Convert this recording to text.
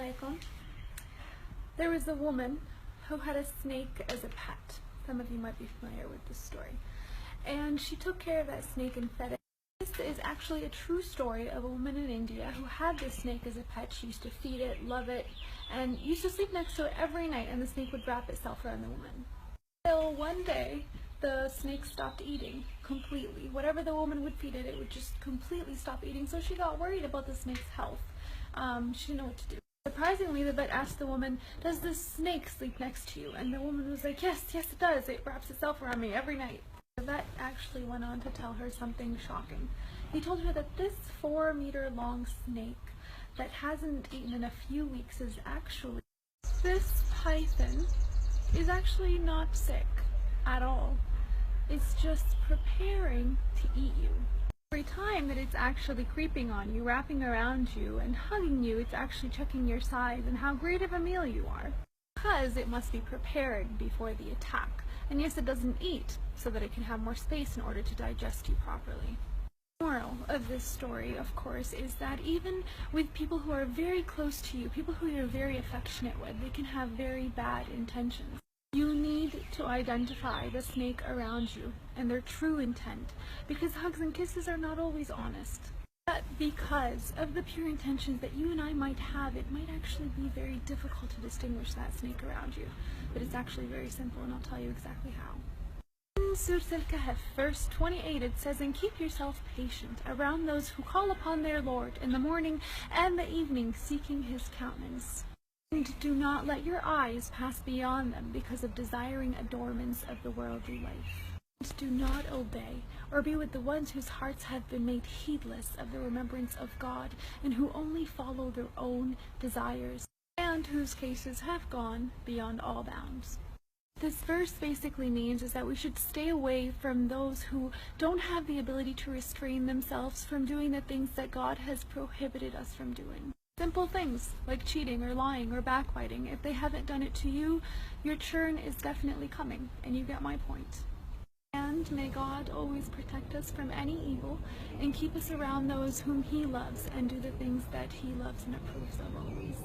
alaikum. There was a woman who had a snake as a pet. Some of you might be familiar with this story. And she took care of that snake and fed it. This is actually a true story of a woman in India who had this snake as a pet. She used to feed it, love it, and used to sleep next to it every night, and the snake would wrap itself around the woman. Until one day, the snake stopped eating completely. Whatever the woman would feed it, it would just completely stop eating. So she got worried about the snake's health. She didn't know what to do. Surprisingly, the vet asked the woman, "Does this snake sleep next to you?" And the woman was like, yes, it does. It wraps itself around me every night. The vet actually went on to tell her something shocking. He told her that this 4-meter long snake that hasn't eaten in a few weeks is actually, this python is actually not sick at all. It's just preparing to eat you. Every time that it's actually creeping on you, wrapping around you and hugging you, it's actually checking your size and how great of a meal you are. Because it must be prepared before the attack. And yes, it doesn't eat so that it can have more space in order to digest you properly. The moral of this story, of course, is that even with people who are very close to you, people who you're very affectionate with, they can have very bad intentions. You need to identify the snake around you and their true intent, because hugs and kisses are not always honest. But because of the pure intentions that you and I might have, it might actually be very difficult to distinguish that snake around you. But it's actually very simple, and I'll tell you exactly how. In Surah Al-Kahf, verse 28, it says, "And keep yourself patient around those who call upon their Lord in the morning and the evening, seeking his countenance. And do not let your eyes pass beyond them because of desiring adornments of the worldly life. And do not obey or be with the ones whose hearts have been made heedless of the remembrance of God, and who only follow their own desires, and whose cases have gone beyond all bounds." This verse basically means is that we should stay away from those who don't have the ability to restrain themselves from doing the things that God has prohibited us from doing. Simple things like cheating or lying or backbiting. If they haven't done it to you, your turn is definitely coming, and you get my point. And may God always protect us from any evil and keep us around those whom he loves and do the things that he loves and approves of always.